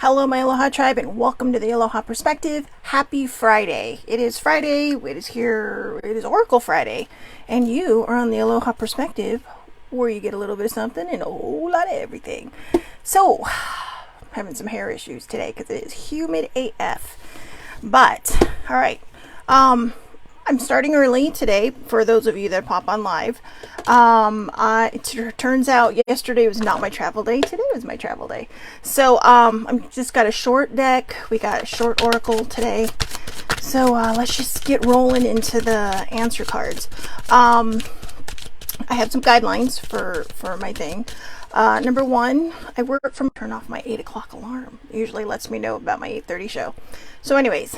Hello, my Aloha tribe, and welcome to the Aloha Perspective. Happy Friday. It is Friday. It is here. It is Oracle Friday. And you are on the Aloha Perspective, where you get a little bit of something and a whole lot of everything. So, I'm having some hair issues today because it is humid AF. But, alright. I'm starting early today for those of you that pop on live. It turns out yesterday was not my travel day. Today was my travel day. So I'm just got a short deck. We got a short oracle today. So let's just get rolling into the answer cards. I have some guidelines for my thing. Number one, I work from turn off my 8 o'clock alarm. It usually lets me know about my 8:30 show. So anyways,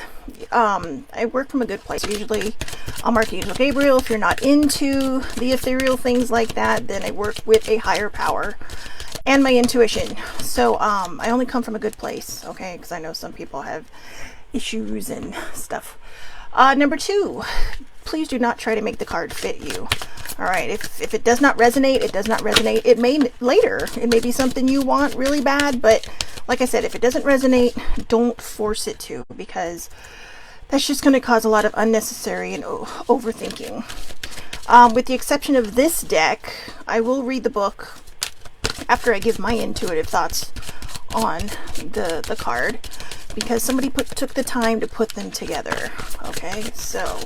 I work from a good place. Usually I'm Archangel Gabriel. If you're not into the ethereal things like that, then I work with a higher power and my intuition. So I only come from a good place, okay? Because I know some people have issues and stuff. Number two, please do not try to make the card fit you. All right, if it does not resonate, it does not resonate. It may later. It may be something you want really bad, but like I said, if it doesn't resonate, don't force it to, because that's just going to cause a lot of unnecessary and overthinking. With the exception of this deck, I will read the book after I give my intuitive thoughts on the card, because somebody took the time to put them together. Okay, so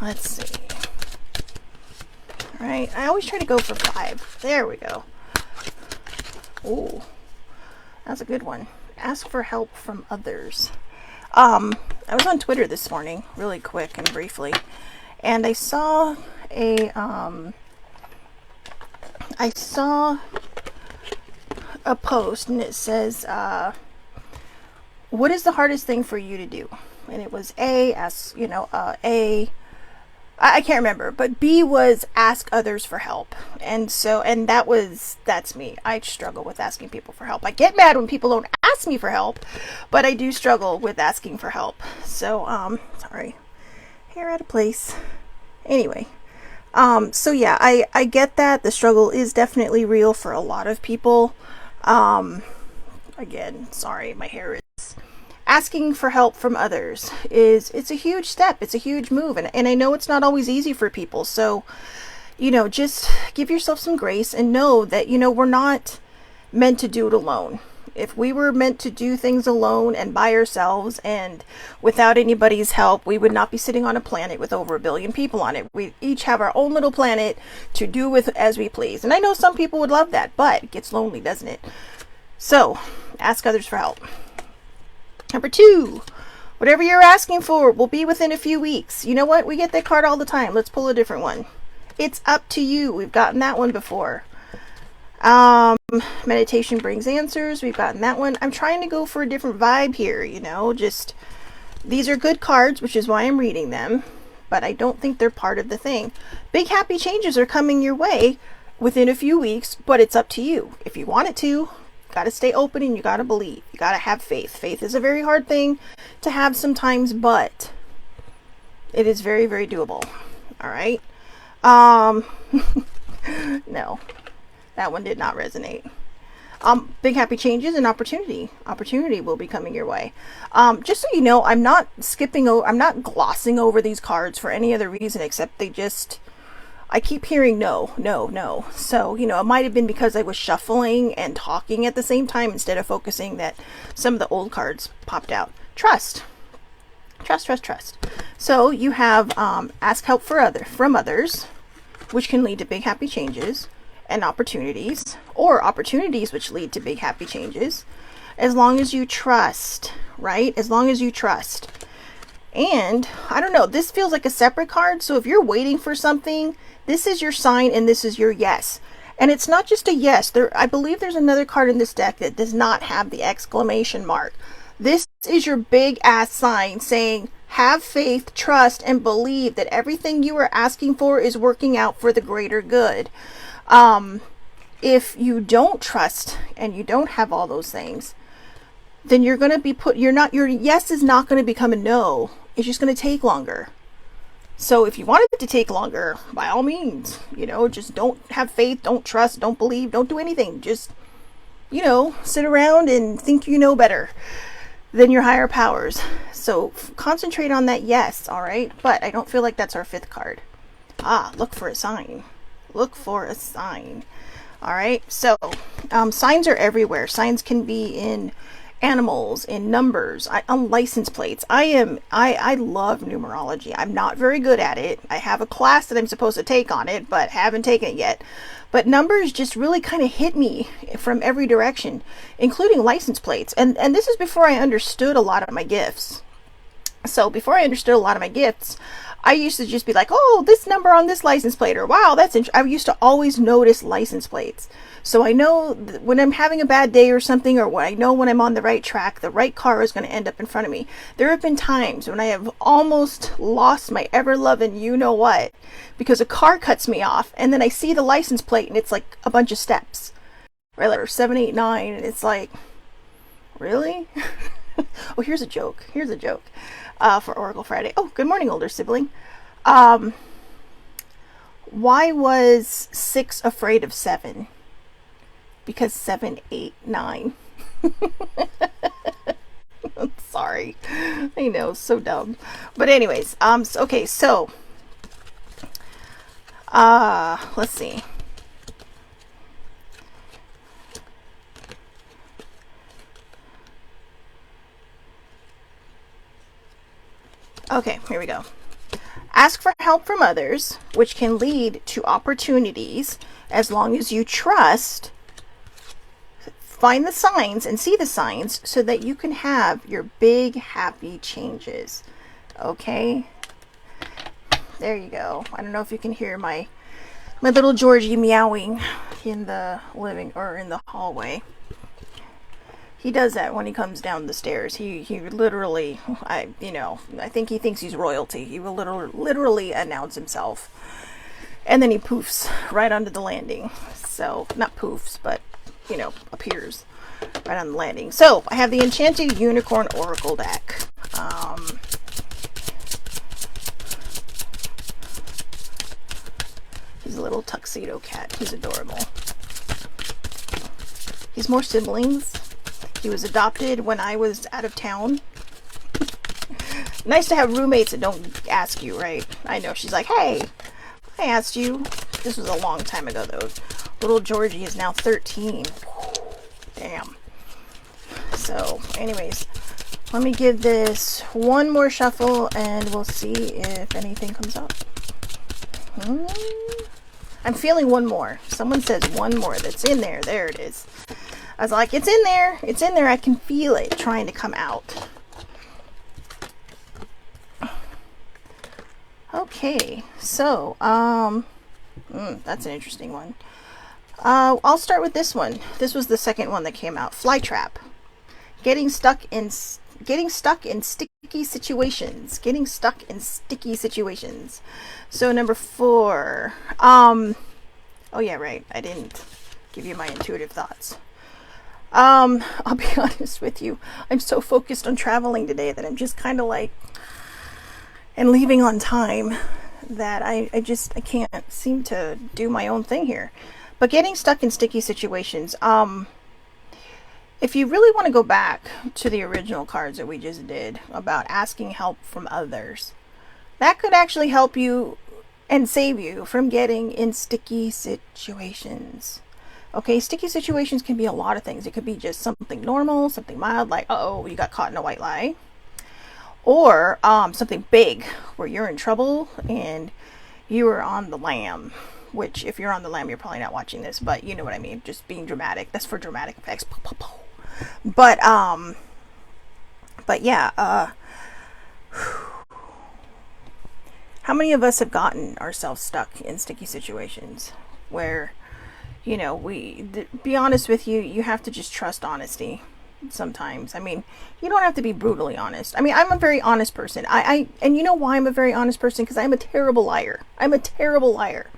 let's see. All right, I always try to go for 5. There we go. Oh, that's a good one. Ask for help from others. I was on Twitter this morning, really quick and briefly, and I saw a post, and it says, what is the hardest thing for you to do? And it was I can't remember, but B was ask others for help. And that's me. I struggle with asking people for help. I get mad when people don't ask me for help, but I do struggle with asking for help. So, sorry. Hair out of place. Anyway. So yeah, I get that. The struggle is definitely real for a lot of people. Again, sorry, my hair is... Asking for help from others it's a huge step. It's a huge move. And I know it's not always easy for people. So, just give yourself some grace and know that, we're not meant to do it alone. If we were meant to do things alone and by ourselves and without anybody's help, we would not be sitting on a planet with over 1 billion people on it. We each have our own little planet to do with as we please. And I know some people would love that, but it gets lonely, doesn't it? So, ask others for help. Number 2, whatever you're asking for will be within a few weeks. You know what? We get that card all the time. Let's pull a different one. It's up to you. We've gotten that one before. Meditation brings answers. We've gotten that one. I'm trying to go for a different vibe here, just these are good cards, which is why I'm reading them, but I don't think they're part of the thing. Big happy changes are coming your way within a few weeks, but it's up to you. If you want it to, got to stay open and you got to believe. You got to have faith. Faith is a very hard thing to have sometimes, but it is very, very doable. All right. No, that one did not resonate. Big happy changes and opportunity. Opportunity will be coming your way. Just so you know, I'm not glossing over these cards for any other reason except I keep hearing no. So, it might have been because I was shuffling and talking at the same time instead of focusing that some of the old cards popped out. Trust. So you have ask help from others, which can lead to big happy changes and opportunities, or opportunities which lead to big happy changes, as long as you trust, right? As long as you trust. And I don't know, this feels like a separate card. So if you're waiting for something, this is your sign and this is your yes. And it's not just a yes. I believe there's another card in this deck that does not have the exclamation mark. This is your big ass sign saying, have faith, trust, and believe that everything you are asking for is working out for the greater good. If you don't trust and you don't have all those things, then you're going to be your yes is not going to become a no. It's just going to take longer. So if you want it to take longer, by all means, just don't have faith, don't trust, don't believe, don't do anything. Just sit around and think you know better than your higher powers. So concentrate on that yes, all right? But I don't feel like that's our fifth card. Look for a sign. Look for a sign. All right, so signs are everywhere. Signs can be in animals, in numbers, on license plates. I love numerology. I'm not very good at it. I have a class that I'm supposed to take on it, but haven't taken it yet. But numbers just really kind of hit me from every direction, including license plates. And this is before I understood a lot of my gifts. So before I understood a lot of my gifts, I used to just be like, oh, this number on this license plate, or wow, that's I used to always notice license plates. So I know when I'm having a bad day or something, or when I know when I'm on the right track, the right car is going to end up in front of me. There have been times when I have almost lost my ever-loving you-know-what because a car cuts me off, and then I see the license plate, and it's like a bunch of steps, right? Like 789, and it's like, really? Oh, here's a joke. Here's a joke for Oracle Friday. Oh, good morning, older sibling. Why was 6 afraid of 7? Because 7, 8, 9. I'm sorry. I know, so dumb. But anyways, okay, so let's see. Okay, here we go. Ask for help from others, which can lead to opportunities as long as you trust. Find the signs and see the signs so that you can have your big happy changes. Okay? There you go. I don't know if you can hear my little Georgie meowing in the living or in the hallway. He does that when he comes down the stairs. He literally, I think he thinks he's royalty. He will literally announce himself. And then he poofs right onto the landing. So, not poofs, but, appears right on the landing. So, I have the Enchanted Unicorn Oracle deck. He's a little tuxedo cat. He's adorable. He's more siblings. He was adopted when I was out of town. Nice to have roommates that don't ask you, right? I know. She's like, hey, I asked you. This was a long time ago, though. Little Georgie is now 13. Damn. So, anyways, let me give this one more shuffle, and we'll see if anything comes up. I'm feeling one more. Someone says one more. That's in there. There it is. I was like, it's in there. It's in there. I can feel it trying to come out. Okay, so, that's an interesting one. I'll start with this one. This was the second one that came out. Flytrap. Getting stuck in sticky situations. Getting stuck in sticky situations. So number 4. Oh yeah, right. I didn't give you my intuitive thoughts. I'll be honest with you. I'm so focused on traveling today that I'm just kind of like, and leaving on time, that I can't seem to do my own thing here. But getting stuck in sticky situations. If you really want to go back to the original cards that we just did about asking help from others, that could actually help you and save you from getting in sticky situations. Okay, sticky situations can be a lot of things. It could be just something normal, something mild, like, uh-oh, you got caught in a white lie. Or something big, where you're in trouble and you are on the lam. Which, if you're on the lam, you're probably not watching this, but you know what I mean. Just being dramatic. That's for dramatic effects. But yeah, how many of us have gotten ourselves stuck in sticky situations where, be honest with you, you have to just trust honesty sometimes. I mean, you don't have to be brutally honest. I mean, I'm a very honest person. And you know why I'm a very honest person? Because I'm a terrible liar. I'm a terrible liar.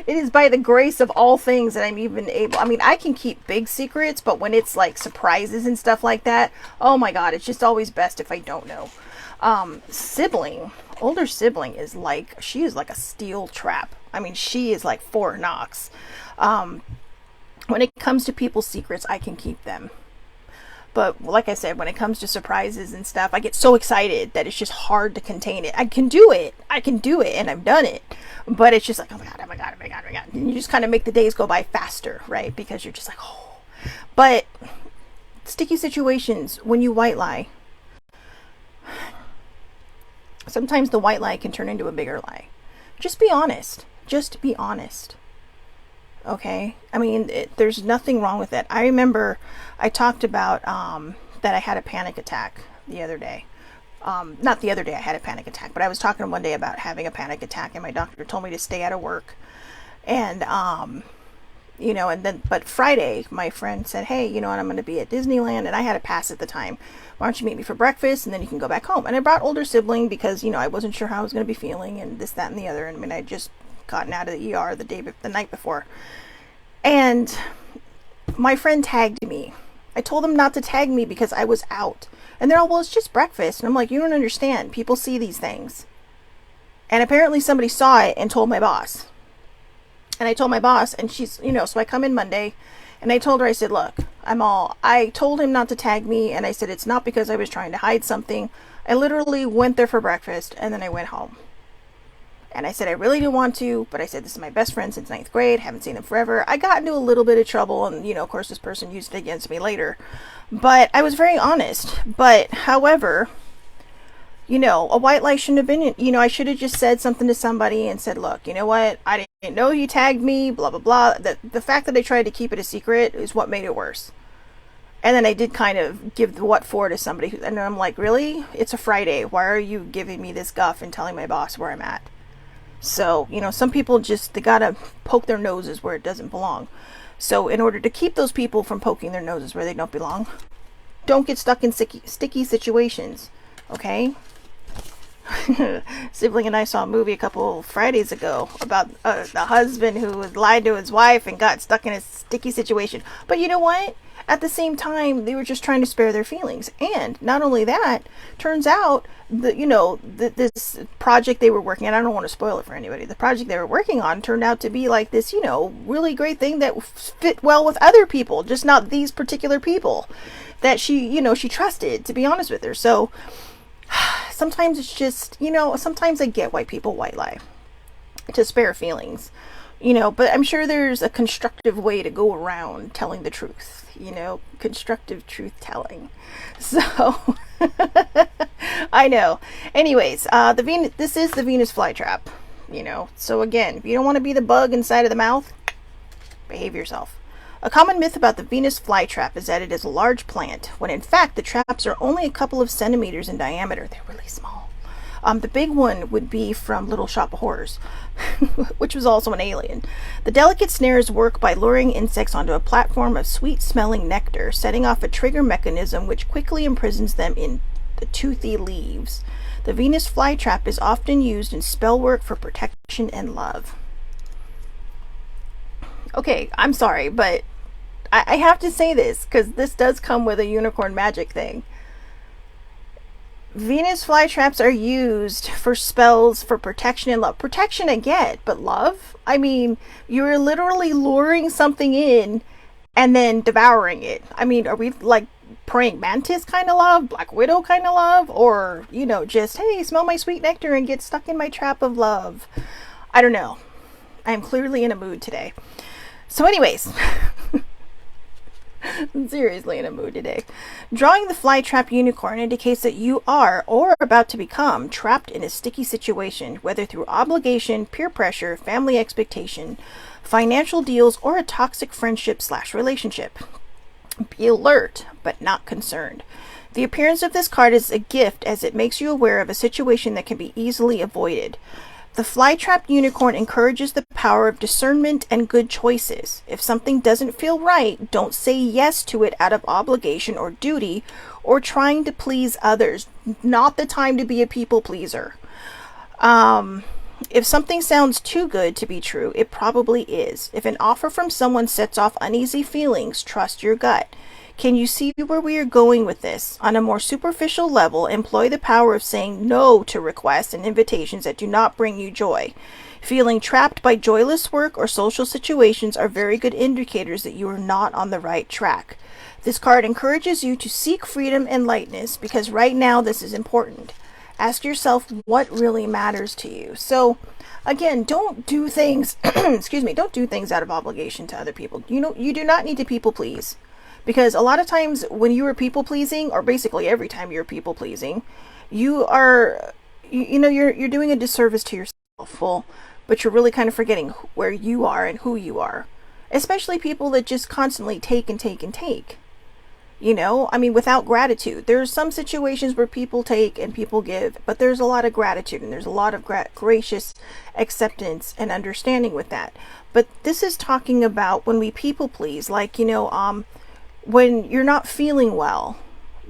It is by the grace of all things that I'm even able. I mean, I can keep big secrets, but when it's like surprises and stuff like that, oh my God, it's just always best if I don't know. Older sibling is like, she is like a steel trap. I mean, she is like Fort Knox. Um, when it comes to people's secrets, I can keep them. But like I said, when it comes to surprises and stuff, I get so excited that it's just hard to contain it. I can do it. I can do it, and I've done it. But it's just like, oh my God, oh my God, oh my God, oh my God. And you just kind of make the days go by faster, right? Because you're just like, oh. But sticky situations, when you white lie, sometimes the white lie can turn into a bigger lie. Just be honest. Just be honest. Okay? I mean, there's nothing wrong with it. I remember I talked about that I had a panic attack the other day. Not the other day I had a panic attack, but I was talking one day about having a panic attack, and my doctor told me to stay out of work. And, and then, but Friday, my friend said, hey, you know what, I'm going to be at Disneyland, and I had a pass at the time. Why don't you meet me for breakfast, and then you can go back home. And I brought older sibling because, I wasn't sure how I was going to be feeling, and this, that, and the other. And I mean, I'd just gotten out of the ER the night before. And my friend tagged me. I told them not to tag me because I was out. And they're all, well, it's just breakfast. And I'm like, you don't understand. People see these things. And apparently somebody saw it and told my boss. And I told my boss, and she's, so I come in Monday, and I told her, I said, look, I told him not to tag me, and I said, it's not because I was trying to hide something. I literally went there for breakfast, and then I went home. And I said, I really didn't want to, but I said, this is my best friend since 9th grade, haven't seen him forever. I got into a little bit of trouble, and, of course, this person used it against me later. But I was very honest. But, however, a white lie shouldn't have been, I should have just said something to somebody and said, look, you know what, I didn't know you tagged me, blah, blah, blah. The fact that I tried to keep it a secret is what made it worse. And then I did kind of give the what for to somebody, and I'm like, really? It's a Friday. Why are you giving me this guff and telling my boss where I'm at? So, some people they gotta poke their noses where it doesn't belong. So in order to keep those people from poking their noses where they don't belong, don't get stuck in sticky situations, okay? Sibling and I saw a movie a couple Fridays ago about the husband who lied to his wife and got stuck in a sticky situation. But you know what? At the same time, they were just trying to spare their feelings. And not only that, turns out this project they were working on, I don't want to spoil it for anybody, the project they were working on turned out to be like this, really great thing that fit well with other people, just not these particular people that she trusted, to be honest with her. So sometimes it's just, sometimes I get why people white lie to spare feelings, but I'm sure there's a constructive way to go around telling the truth, constructive truth telling. So I know. Anyways, this is the Venus flytrap, so again, if you don't want to be the bug inside of the mouth, behave yourself. A common myth about the Venus flytrap is that it is a large plant, when in fact the traps are only a couple of centimeters in diameter. They're really small. The big one would be from Little Shop of Horrors, which was also an alien. The delicate snares work by luring insects onto a platform of sweet-smelling nectar, setting off a trigger mechanism which quickly imprisons them in the toothy leaves. The Venus flytrap is often used in spell work for protection and love. Okay, I'm sorry, but I have to say this, because this does come with a unicorn magic thing. Venus flytraps are used for spells for protection and love. Protection I get, but love? I mean, you're literally luring something in and then devouring it. I mean, are we like praying mantis kind of love? Black widow kind of love? Or, just, hey, smell my sweet nectar and get stuck in my trap of love? I don't know. I'm clearly in a mood today. So anyways, I'm seriously in a mood today. Drawing the flytrap unicorn indicates that you are, or are about to become, trapped in a sticky situation, whether through obligation, peer pressure, family expectation, financial deals, or a toxic friendship/relationship. Be alert, but not concerned. The appearance of this card is a gift as it makes you aware of a situation that can be easily avoided. The flytrap unicorn encourages the power of discernment and good choices. If something doesn't feel right, don't say yes to it out of obligation or duty or trying to please others. Not the time to be a people pleaser. If something sounds too good to be true, it probably is. If an offer from someone sets off uneasy feelings, trust your gut. Can you see where we are going with this? On a more superficial level, employ the power of saying no to requests and invitations that do not bring you joy. Feeling trapped by joyless work or social situations are very good indicators that you are not on the right track. This card encourages you to seek freedom and lightness because right now this is important. Ask yourself what really matters to you. So, again, don't do things, excuse me, don't do things out of obligation to other people. You do not need to people please. Because a lot of times when you are people pleasing, or basically every time you're people pleasing, you are, you're doing a disservice to yourself, but you're really kind of forgetting where you are and who you are. Especially people that just constantly take and take and take. Without gratitude. There's some situations where people take and people give, but there's a lot of gratitude and there's a lot of gracious acceptance and understanding with that. But this is talking about when we people please, like, when you're not feeling well,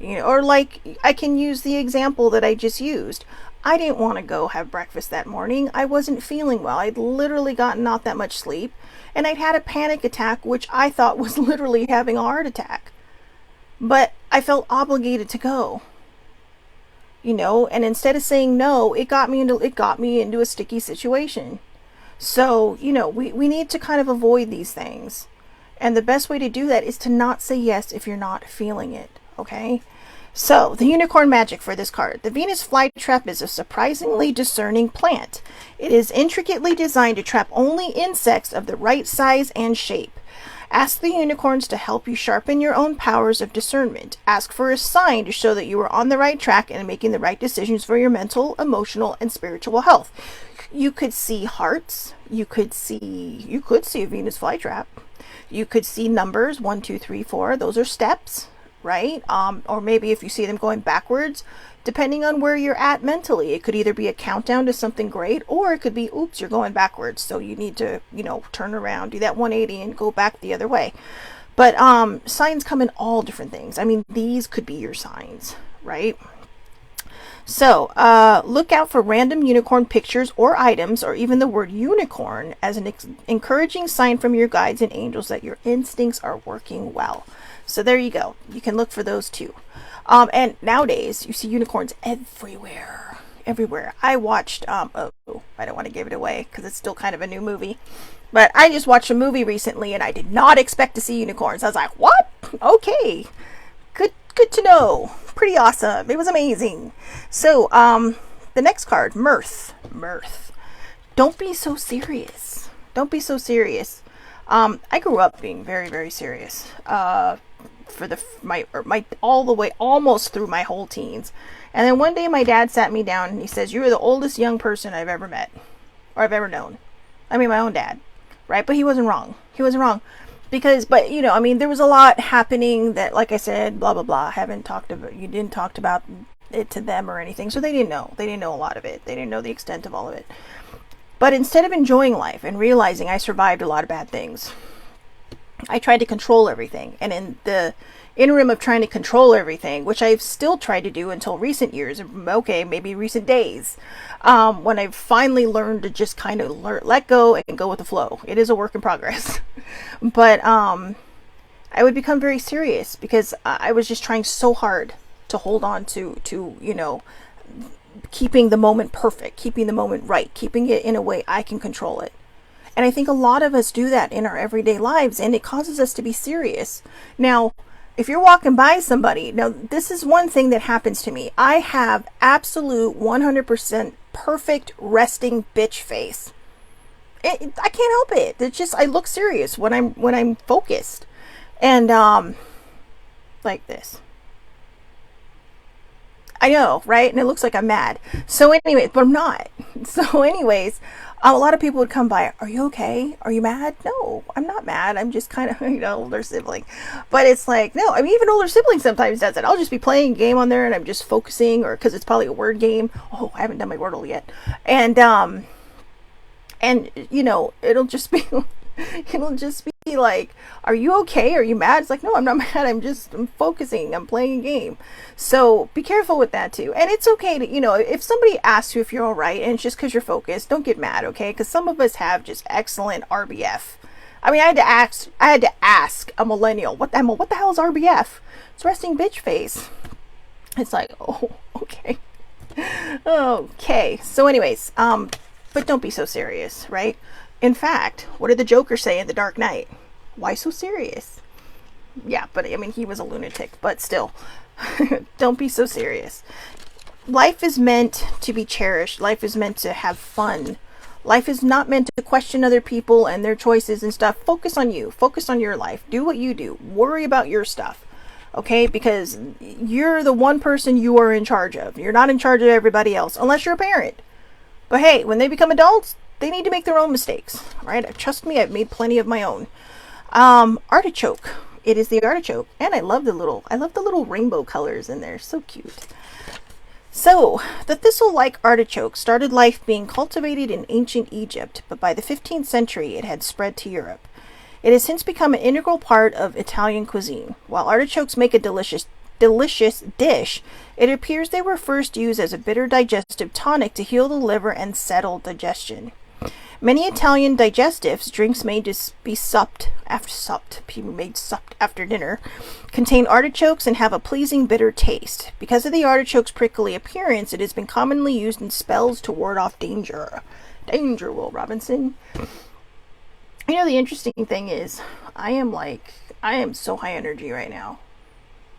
or like I can use the example that I just used. I didn't want to go have breakfast that morning. I wasn't feeling well. I'd literally gotten not that much sleep, and I'd had a panic attack, which I thought was literally having a heart attack. But I felt obligated to go, and instead of saying no, it got me into a sticky situation. So, we need to kind of avoid these things. And the best way to do that is to not say yes if you're not feeling it, okay? So, the unicorn magic for this card. The Venus flytrap is a surprisingly discerning plant. It is intricately designed to trap only insects of the right size and shape. Ask the unicorns to help you sharpen your own powers of discernment. Ask for a sign to show that you are on the right track and making the right decisions for your mental, emotional, and spiritual health. You could see hearts. You could see a Venus flytrap. You could see numbers 1, 2, 3, 4. Those are steps, right? Or maybe if you see them going backwards, depending on where you're at mentally, it could either be a countdown to something great, or it could be, oops, you're going backwards. So you need to, turn around, do that 180 and go back the other way. But signs come in all different things. These could be your signs, right? So look out for random unicorn pictures or items, or even the word unicorn, as an encouraging sign from your guides and angels that your instincts are working well. So there you go. You can look for those too. And nowadays you see unicorns everywhere. I watched, I don't want to give it away because it's still kind of a new movie, but I just watched a movie recently and I did not expect to see unicorns. I was like, what? Okay. Good to know. Pretty awesome. It was amazing. So, the next card, mirth. Don't be so serious. I grew up being very, very serious. For my all the way almost through my whole teens. And then one day my dad sat me down and he says, "You're the oldest young person I've ever met or I've ever known." My own dad, right? But he wasn't wrong. Because there was a lot happening that, like I said, blah blah blah. You didn't talk about it to them or anything, so they didn't know a lot of it. They didn't know the extent of all of it. But instead of enjoying life and realizing I survived a lot of bad things, I tried to control everything. And in the interim of trying to control everything, which I've still tried to do until recent years, maybe recent days, when I've finally learned to just kind of let go and go with the flow. It is a work in progress. But I would become very serious because I was just trying so hard to hold on to keeping the moment perfect, keeping the moment right, keeping it in a way I can control it. And I think a lot of us do that in our everyday lives, and it causes us to be serious. Now, if you're walking by somebody, now this is one thing that happens to me. I have absolute 100% perfect resting bitch face. I can't help it. It's just, I look serious when I'm focused. And like this. I know, right? And it looks like I'm mad. So anyway, but I'm not. So anyways, a lot of people would come by. Are you okay? Are you mad? No, I'm not mad. I'm just kind of, older sibling. But it's like, no, even older sibling sometimes does it. I'll just be playing a game on there and I'm just focusing, or because it's probably a word game. Oh, I haven't done my Wordle yet. And it'll just be, like, are you okay? Are you mad? It's like, no, I'm not mad. I'm focusing. I'm playing a game. So be careful with that too. And it's okay to, if somebody asks you if you're all right and it's just because you're focused, don't get mad, okay? Because some of us have just excellent RBF. I had to ask a millennial, what the hell is RBF? It's resting bitch face. It's like, oh, okay. Okay. So anyways, but but don't be so serious, right? In fact, what did the Joker say in The Dark Knight? Why so serious? Yeah, but I mean, he was a lunatic, but still, don't be so serious. Life is meant to be cherished. Life is meant to have fun. Life is not meant to question other people and their choices and stuff. Focus on you. Focus on your life. Do what you do. Worry about your stuff. Okay? Because you're the one person you are in charge of. You're not in charge of everybody else, unless you're a parent. But hey, when they become adults, they need to make their own mistakes. Right? Trust me, I've made plenty of my own. Artichoke. It is the artichoke. And I love the little rainbow colors in there. So cute. So, the thistle-like artichoke started life being cultivated in ancient Egypt, but by the 15th century it had spread to Europe. It has since become an integral part of Italian cuisine. While artichokes make a delicious dish, it appears they were first used as a bitter digestive tonic to heal the liver and settle digestion. Many Italian digestives, drinks made to be supped after dinner, contain artichokes and have a pleasing bitter taste. Because of the artichoke's prickly appearance, it has been commonly used in spells to ward off danger. Danger, Will Robinson. You know, the interesting thing is, I am so high energy right now.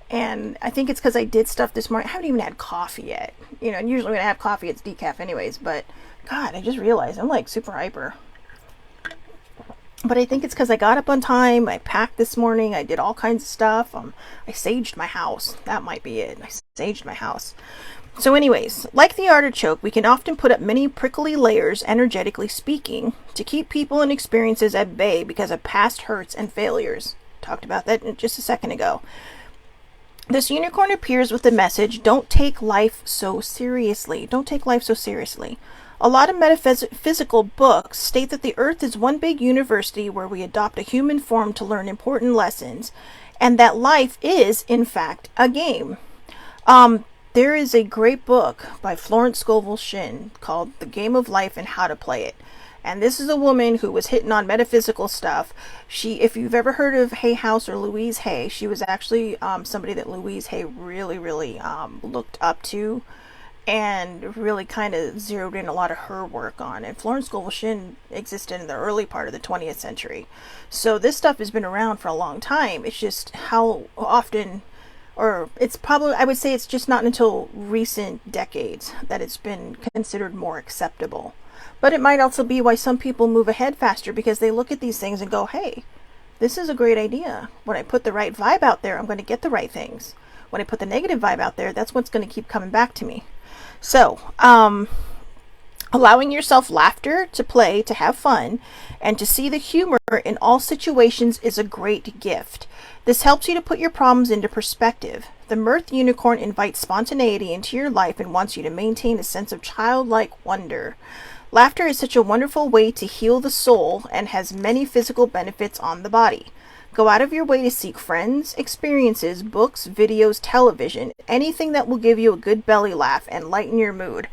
And I think it's because I did stuff this morning. I haven't even had coffee yet. You know, and usually when I have coffee, it's decaf anyways, but God, I just realized I'm like super hyper. But I think it's because I got up on time. I packed this morning. I did all kinds of stuff. I saged my house. That might be it. I saged my house. So anyways, like the artichoke, we can often put up many prickly layers, energetically speaking, to keep people and experiences at bay because of past hurts and failures. Talked about that just a second ago. This unicorn appears with the message, don't take life so seriously. Don't take life so seriously. A lot of metaphysical books state that the earth is one big university where we adopt a human form to learn important lessons, and that life is, in fact, a game. There is a great book by Florence Scovel Shinn called The Game of Life and How to Play It. And this is a woman who was hitting on metaphysical stuff. If you've ever heard of Hay House or Louise Hay, she was actually somebody that Louise Hay really looked up to and really kind of zeroed in a lot of her work on. And Florence Scovel Shinn existed in the early part of the 20th century. So this stuff has been around for a long time. It's just how often, or it's probably, I would say it's just not until recent decades that it's been considered more acceptable. But it might also be why some people move ahead faster, because they look at these things and go, hey, this is a great idea. When I put the right vibe out there, I'm going to get the right things. When I put the negative vibe out there, that's what's going to keep coming back to me. So, allowing yourself laughter, to play, to have fun, and to see the humor in all situations is a great gift. This helps you to put your problems into perspective. The mirth unicorn invites spontaneity into your life and wants you to maintain a sense of childlike wonder. Laughter is such a wonderful way to heal the soul and has many physical benefits on the body. Go out of your way to seek friends, experiences, books, videos, television, anything that will give you a good belly laugh and lighten your mood.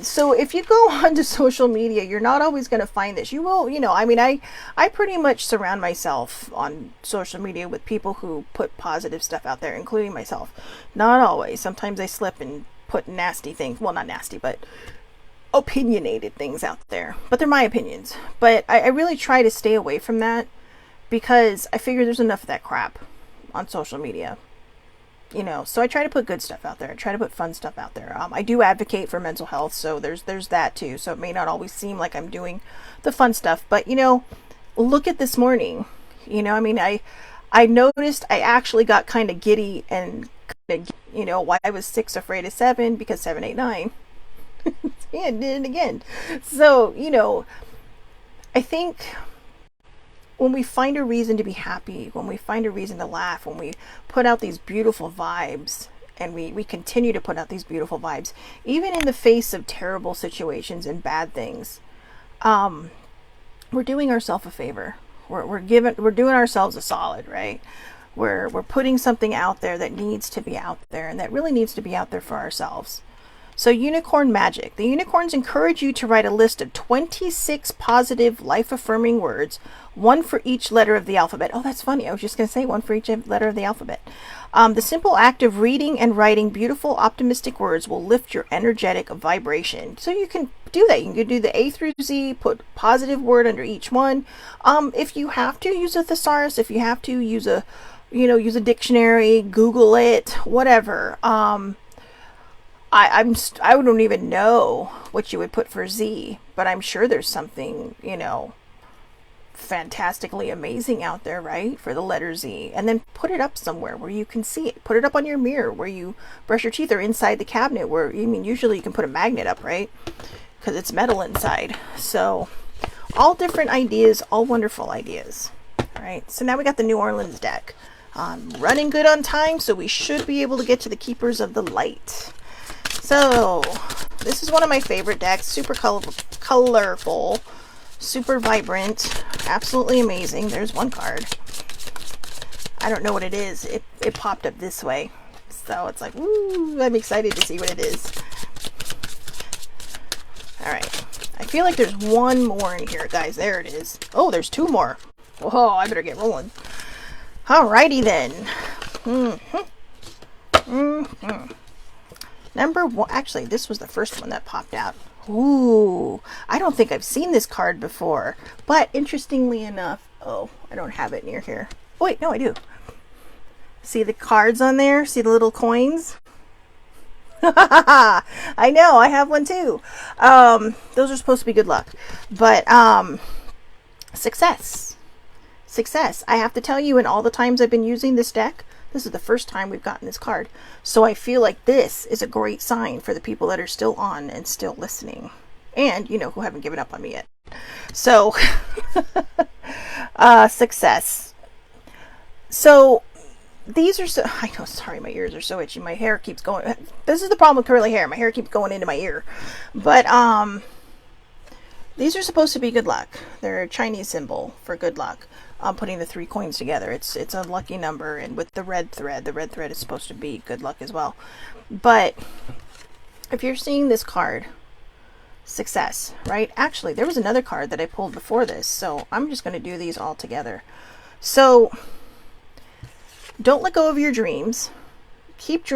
So if you go onto social media, you're not always going to find this. You will, I pretty much surround myself on social media with people who put positive stuff out there, including myself. Not always. Sometimes I slip and put nasty things. Well, not nasty, but opinionated things out there. But they're my opinions. But I really try to stay away from that, because I figure there's enough of that crap on social media. So I try to put good stuff out there. I try to put fun stuff out there. I do advocate for mental health, so there's that too. So it may not always seem like I'm doing the fun stuff, but look at this morning. I noticed I actually got kind of giddy and why I was 6 afraid of 7, because 7, 8, 9. Yeah, did it again. So I think when we find a reason to be happy, when we find a reason to laugh, when we put out these beautiful vibes, and we continue to put out these beautiful vibes, even in the face of terrible situations and bad things, we're doing ourselves a favor. We're doing ourselves a solid, right? We're putting something out there that needs to be out there, and that really needs to be out there for ourselves. So unicorn magic. The unicorns encourage you to write a list of 26 positive, life-affirming words, one for each letter of the alphabet. Oh, that's funny. I was just going to say one for each letter of the alphabet. The simple act of reading and writing beautiful, optimistic words will lift your energetic vibration. So you can do that. You can do the A through Z, put positive word under each one. If you have to, use a thesaurus. If you have to, use a dictionary, Google it, whatever. I don't even know what you would put for Z, but I'm sure there's something, fantastically amazing out there, right? For the letter Z. And then put it up somewhere where you can see it. Put it up on your mirror where you brush your teeth, or inside the cabinet where, usually you can put a magnet up, right? Because it's metal inside. So all different ideas, all wonderful ideas. All right. So now we got the New Orleans deck. Running good on time, so we should be able to get to the Keepers of the Light. So this is one of my favorite decks. Super colorful, super vibrant, absolutely amazing. There's one card. I don't know what it is. It popped up this way, so it's like, woo, I'm excited to see what it is. All right, I feel like there's one more in here, guys. There it is. Oh, there's two more. Whoa, I better get rolling. Alrighty then. Number one, actually, this was the first one that popped out. Ooh, I don't think I've seen this card before, but interestingly enough, oh, I don't have it near here. Oh, wait, no, I do. See the cards on there? See the little coins? I know, I have one too. Those are supposed to be good luck, but success. I have to tell you, in all the times I've been using this deck, this is the first time we've gotten this card. So I feel like this is a great sign for the people that are still on and still listening. And, who haven't given up on me yet. So, success. So, these are so... I know, sorry, my ears are so itchy. My hair keeps going... This is the problem with curly hair. My hair keeps going into my ear. But, these are supposed to be good luck. They're a Chinese symbol for good luck. Putting the 3 coins together. It's a lucky number, and with the red thread is supposed to be good luck as well. But if you're seeing this card, success, right? Actually, there was another card that I pulled before this, so I'm just going to do these all together. So don't let go of your dreams. Keep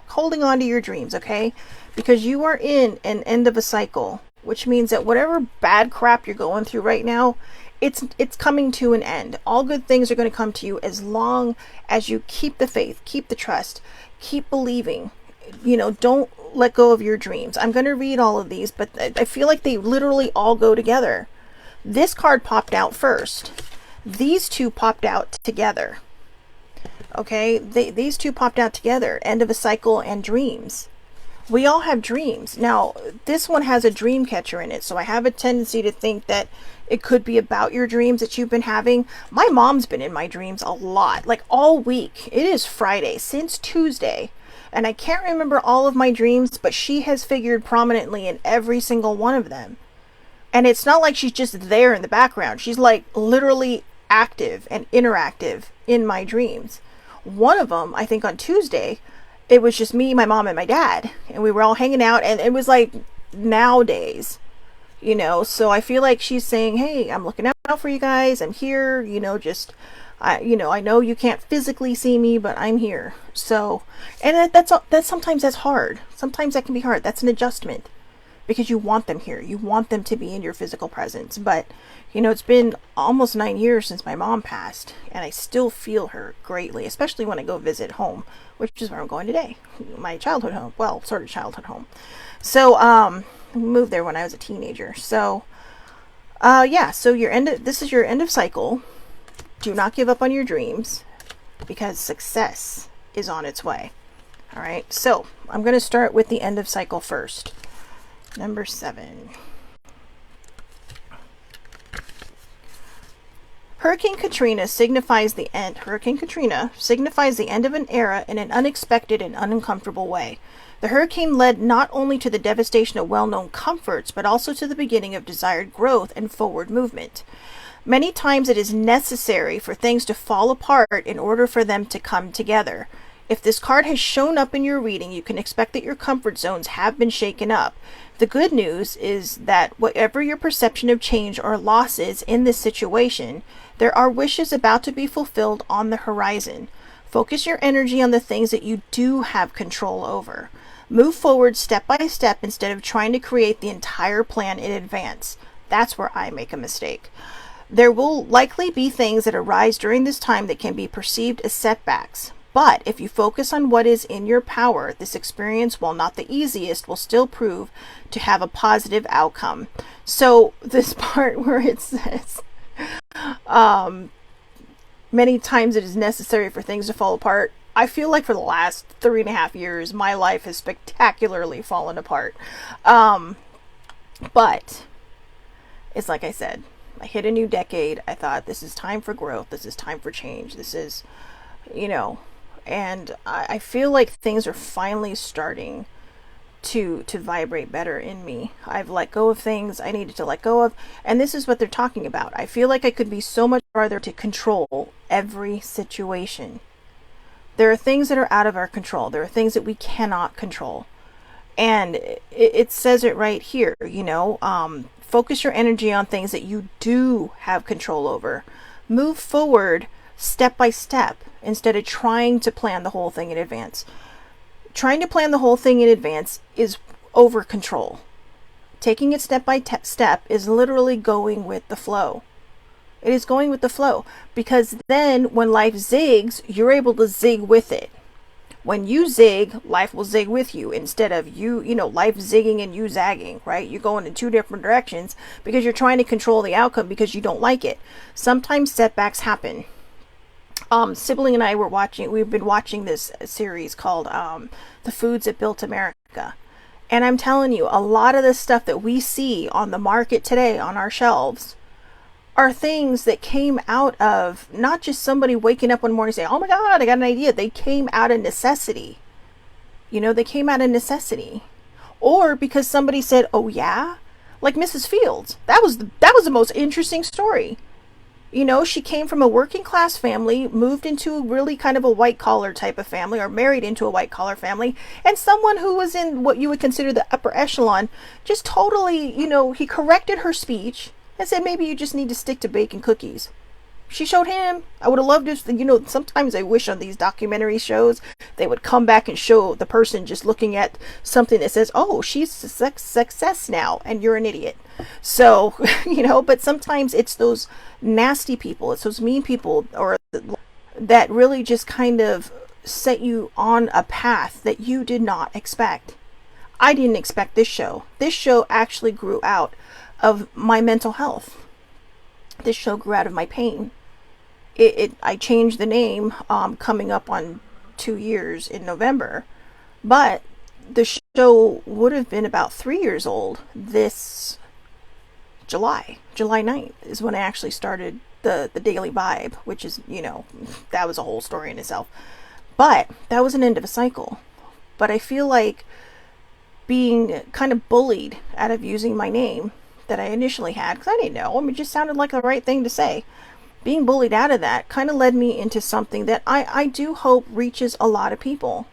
holding on to your dreams, okay? Because you are in an end of a cycle, which means that whatever bad crap you're going through right now, it's coming to an end. All good things are going to come to you as long as you keep the faith, keep the trust, keep believing. Don't let go of your dreams. I'm going to read all of these, but I feel like they literally all go together. This card popped out first. These two popped out together. Okay, these two popped out together. End of a cycle and dreams. We all have dreams. Now, this one has a dream catcher in it, so I have a tendency to think that it could be about your dreams that you've been having. My mom's been in my dreams a lot, like all week. It is Friday, since Tuesday, and I can't remember all of my dreams, but she has figured prominently in every single one of them. And it's not like she's just there in the background. She's like literally active and interactive in my dreams. One of them, I think on Tuesday, it was just me, my mom, and my dad, and we were all hanging out, and it was like nowadays, so I feel like she's saying, hey, I'm looking out for you guys, I'm here, I know you can't physically see me, but I'm here. So, and that's sometimes that's hard. Sometimes that can be hard. That's an adjustment, because you want them here. You want them to be in your physical presence. But, it's been almost 9 years since my mom passed, and I still feel her greatly, especially when I go visit home, which is where I'm going today. My childhood home. Well, sort of childhood home. So, I moved there when I was a teenager. So, yeah, so this is your end of cycle. Do not give up on your dreams, because success is on its way. All right, so I'm going to start with the end of cycle first. Number 7. Hurricane Katrina signifies the end. Hurricane Katrina signifies the end of an era in an unexpected and uncomfortable way. The hurricane led not only to the devastation of well-known comforts, but also to the beginning of desired growth and forward movement. Many times it is necessary for things to fall apart in order for them to come together. If this card has shown up in your reading, you can expect that your comfort zones have been shaken up. The good news is that whatever your perception of change or loss is in this situation, there are wishes about to be fulfilled on the horizon. Focus your energy on the things that you do have control over. Move forward step by step instead of trying to create the entire plan in advance. That's where I make a mistake. There will likely be things that arise during this time that can be perceived as setbacks. But if you focus on what is in your power, this experience, while not the easiest, will still prove to have a positive outcome. So this part where it says, many times it is necessary for things to fall apart. I feel like for the last 3.5 years, my life has spectacularly fallen apart. But it's like I said, I hit a new decade. I thought this is time for growth. This is time for change. This is, and I feel like things are finally starting to vibrate better in me. I've let go of things I needed to let go of, and this is what they're talking about. I feel like I could be so much farther to control every situation. There are things that are out of our control. There are things that we cannot control. And it says it right here, focus your energy on things that you do have control over. Move forward step by step instead of trying to plan the whole thing in advance. Trying to plan the whole thing in advance is over control. Taking it step by step is literally going with the flow. It is going with the flow, because then when life zigs, you're able to zig with it. When you zig, life will zig with you instead of life zigging and you zagging, right? You're going in two different directions because you're trying to control the outcome because you don't like it. Sometimes setbacks happen. Sibling and I we've been watching this series called The Foods That Built America. And I'm telling you, a lot of the stuff that we see on the market today on our shelves are things that came out of not just somebody waking up one morning saying, oh my God, I got an idea. They came out of necessity. They came out of necessity. Or because somebody said, oh yeah, like Mrs. Fields. That was the most interesting story. She came from a working class family, moved into really kind of a white collar type of family, or married into a white collar family, and someone who was in what you would consider the upper echelon just totally, he corrected her speech and said, maybe you just need to stick to baking cookies. She showed him. I would have loved to, sometimes I wish on these documentary shows, they would come back and show the person just looking at something that says, oh, she's a success now, and you're an idiot. So, but sometimes it's those nasty people, it's those mean people, or that really just kind of set you on a path that you did not expect. I didn't expect this show. This show actually grew out of my mental health. This show grew out of my pain. I changed the name coming up on 2 years in November, but the show would have been about 3 years old this July 9th is when I actually started the Daily Vibe, which is, that was a whole story in itself. But that was an end of a cycle. But I feel like being kind of bullied out of using my name that I initially had, because I didn't know, it just sounded like the right thing to say. Being bullied out of that kind of led me into something that I do hope reaches a lot of people.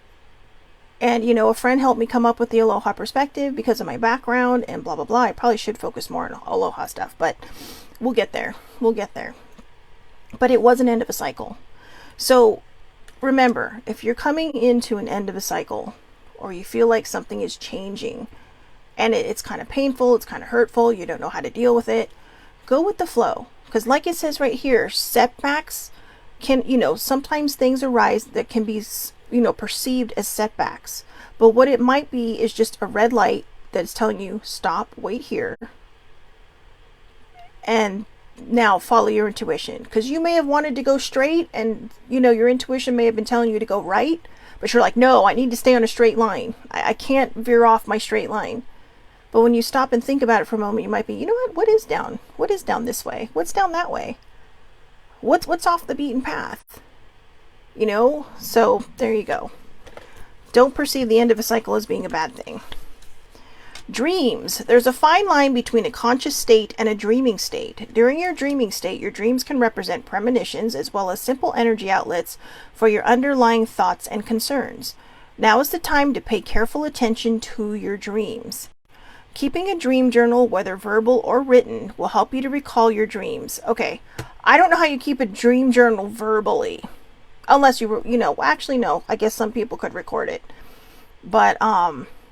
And, a friend helped me come up with the Aloha perspective because of my background and blah, blah, blah. I probably should focus more on Aloha stuff, but we'll get there. But it was an end of a cycle. So remember, if you're coming into an end of a cycle, or you feel like something is changing and it's kind of painful, it's kind of hurtful, you don't know how to deal with it, go with the flow. Because like it says right here, setbacks can, sometimes things arise that can be, perceived as setbacks. But what it might be is just a red light that is telling you, stop, wait here, and now follow your intuition. Because you may have wanted to go straight and, your intuition may have been telling you to go right, but you're like, no, I need to stay on a straight line. I can't veer off my straight line. But when you stop and think about it for a moment, you might be, you know what is down? What is down this way? What's down that way? What's off the beaten path? So there you go. Don't perceive the end of a cycle as being a bad thing. Dreams. There's a fine line between a conscious state and a dreaming state. During your dreaming state, your dreams can represent premonitions as well as simple energy outlets for your underlying thoughts and concerns. Now is the time to pay careful attention to your dreams. Keeping a dream journal, whether verbal or written, will help you to recall your dreams. Okay, I don't know how you keep a dream journal verbally. Unless actually no, I guess some people could record it. But,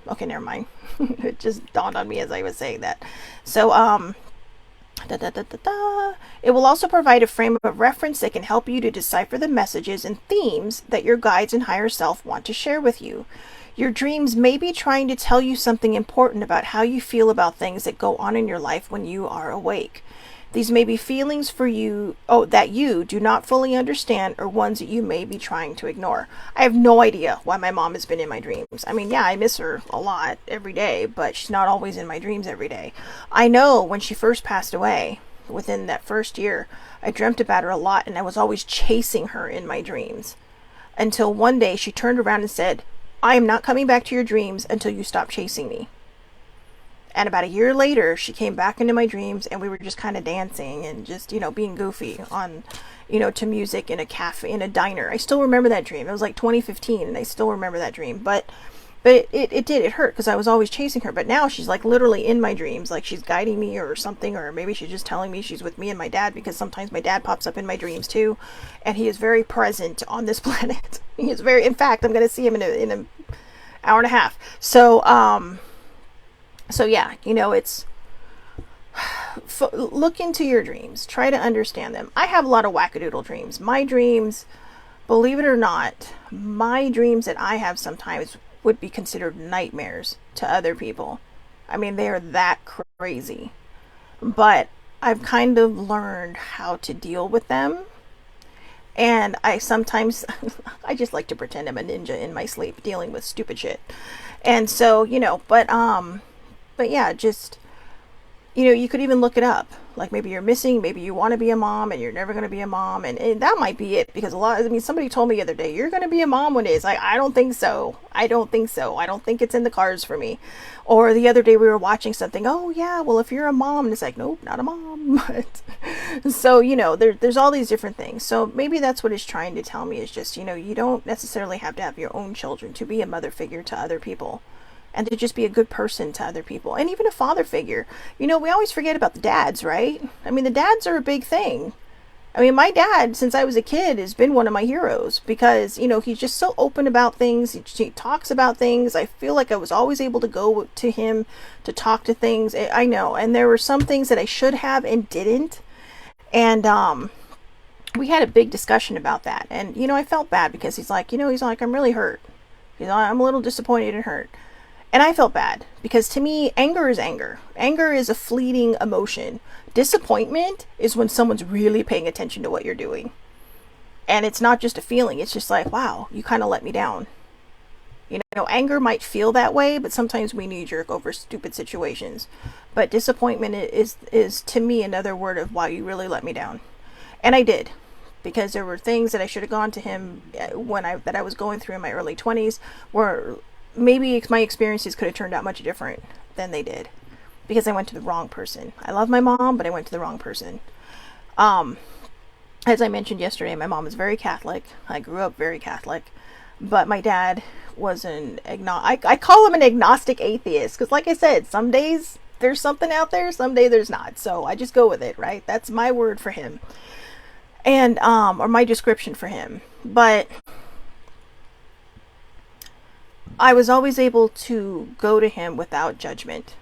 okay, never mind. It just dawned on me as I was saying that. So, it will also provide a frame of reference that can help you to decipher the messages and themes that your guides and higher self want to share with you. Your dreams may be trying to tell you something important about how you feel about things that go on in your life when you are awake. These may be feelings for you that you do not fully understand, or ones that you may be trying to ignore. I have no idea why my mom has been in my dreams. I mean, yeah, I miss her a lot every day, but she's not always in my dreams every day. I know when she first passed away, within that first year, I dreamt about her a lot, and I was always chasing her in my dreams. Until one day she turned around and said, "I am not coming back to your dreams until you stop chasing me." And about a year later, she came back into my dreams, and we were just kind of dancing and just, being goofy on, to music in a cafe, in a diner. I still remember that dream. It was like 2015, and I still remember that dream. But it hurt because I was always chasing her. But now she's like literally in my dreams, like she's guiding me or something, or maybe she's just telling me she's with me and my dad, because sometimes my dad pops up in my dreams too, and he is very present on this planet. He is very. In fact, I'm going to see him in an hour and a half. So yeah, it's look into your dreams. Try to understand them. I have a lot of wackadoodle dreams. My dreams, believe it or not, my dreams that I have sometimes would be considered nightmares to other people. I mean, they are that crazy. But I've kind of learned how to deal with them. And I sometimes, I just like to pretend I'm a ninja in my sleep dealing with stupid shit. And so, but yeah, just, you could even look it up. Like maybe you're missing, maybe you want to be a mom and you're never going to be a mom. And that might be it, because somebody told me the other day, you're going to be a mom one day. It's like, I don't think so. I don't think it's in the cards for me. Or the other day we were watching something. Oh yeah, well, if you're a mom, and it's like, nope, not a mom. So, there's all these different things. So maybe that's what it's trying to tell me, is just, you don't necessarily have to have your own children to be a mother figure to other people. And to just be a good person to other people. And even a father figure. We always forget about the dads, right? I mean, the dads are a big thing. I mean, my dad, since I was a kid, has been one of my heroes. Because, he's just so open about things. He talks about things. I feel like I was always able to go to him to talk to things. I know. And there were some things that I should have and didn't. And, we had a big discussion about that. And, I felt bad because he's like, I'm really hurt. I'm a little disappointed and hurt. And I felt bad, because to me, anger is anger. Anger is a fleeting emotion. Disappointment is when someone's really paying attention to what you're doing. And it's not just a feeling. It's just like, wow, you kind of let me down. Anger might feel that way, but sometimes we knee-jerk over stupid situations. But disappointment is to me another word of, wow, you really let me down. And I did. Because there were things that I should have gone to him that I was going through in my early 20s, where maybe my experiences could have turned out much different than they did, because I went to the wrong person. I love my mom, but I went to the wrong person. As I mentioned yesterday, my mom is very Catholic. I grew up very Catholic, but my dad was I call him an agnostic atheist, because like I said, some days there's something out there, some day there's not. So I just go with it, right? That's my word for him. And, or my description for him. But I was always able to go to him without judgment,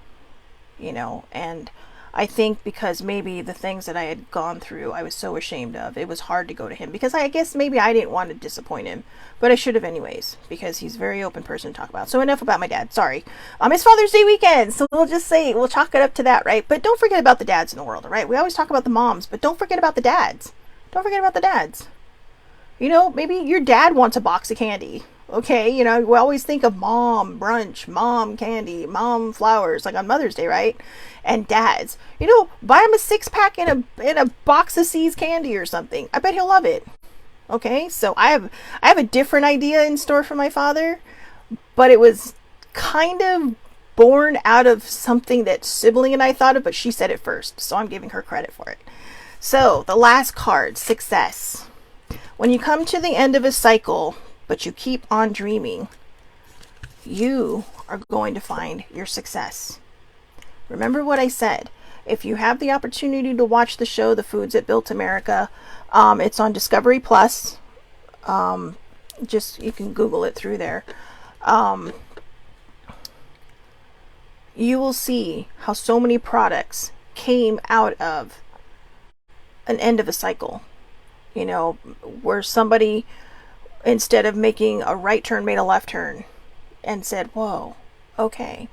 and I think because maybe the things that I had gone through, I was so ashamed of, it was hard to go to him, because I guess maybe I didn't want to disappoint him, but I should have anyways, because he's a very open person to talk about. So enough about my dad, sorry. It's Father's Day weekend, so we'll chalk it up to that, right? But don't forget about the dads in the world, right? We always talk about the moms, but don't forget about the dads. Don't forget about the dads. Maybe your dad wants a box of candy. Okay, we always think of mom brunch, mom candy, mom flowers, like on Mother's Day, right? And dads, buy him a 6-pack in a box of C's candy or something. I bet he'll love it. Okay, so I have a different idea in store for my father, but it was kind of born out of something that sibling and I thought of, but she said it first, so I'm giving her credit for it. So the last card, success. When you come to the end of a cycle, but you keep on dreaming, you are going to find your success. Remember what I said. If you have the opportunity to watch the show, The Foods That Built America, it's on Discovery Plus. Just, you can Google it through there. You will see how so many products came out of an end of a cycle. You know, where somebody, instead of making a right turn, made a left turn and said, whoa, okay.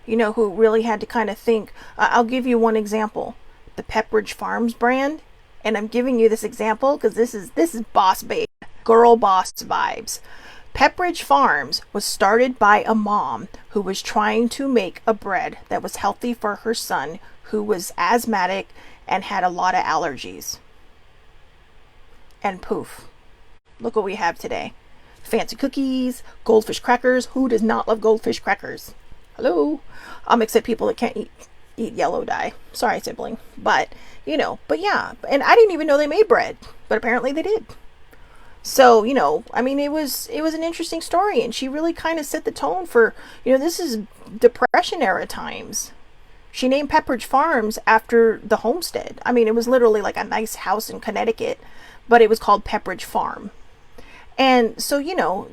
You know, who really had to kind of think. I'll give you one example. The Pepperidge Farms brand. And I'm giving you this example because this is boss babe, girl boss vibes. Pepperidge Farms was started by a mom who was trying to make a bread that was healthy for her son, who was asthmatic and had a lot of allergies. And poof, look what we have today. Fancy cookies, goldfish crackers. Who does not love goldfish crackers? Hello? Except people that can't eat yellow dye. Sorry, sibling. But, you know, but yeah. And I didn't even know they made bread, but apparently they did. So, you know, I mean, it was an interesting story, and she really kind of set the tone for, you know, this is Depression era times. She named Pepperidge Farms after the homestead. I mean, it was literally like a nice house in Connecticut, but it was called Pepperidge Farm. And so, you know,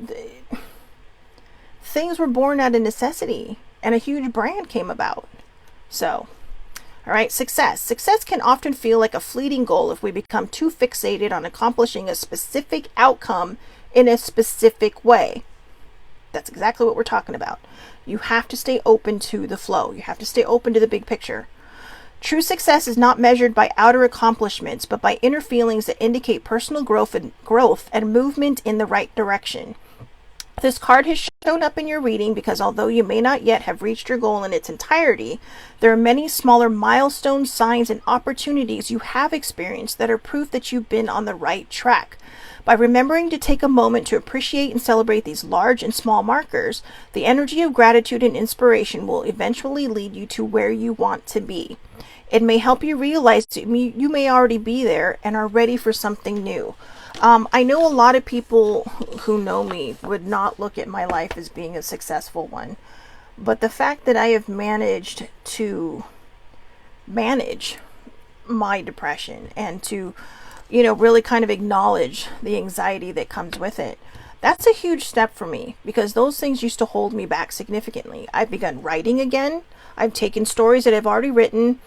things were born out of necessity, and a huge brand came about. So, all right, success. Success can often feel like a fleeting goal if we become too fixated on accomplishing a specific outcome in a specific way. That's exactly what we're talking about. You have to stay open to the flow. You have to stay open to the big picture. True success is not measured by outer accomplishments, but by inner feelings that indicate personal growth and movement in the right direction. This card has shown up in your reading because although you may not yet have reached your goal in its entirety, there are many smaller milestones, signs, and opportunities you have experienced that are proof that you've been on the right track. By remembering to take a moment to appreciate and celebrate these large and small markers, the energy of gratitude and inspiration will eventually lead you to where you want to be. It may help you realize that you may already be there and are ready for something new. I know a lot of people who know me would not look at my life as being a successful one. But the fact that I have managed to manage my depression and to, you know, really kind of acknowledge the anxiety that comes with it, that's a huge step for me because those things used to hold me back significantly. I've begun writing again. I've taken stories that I've already written,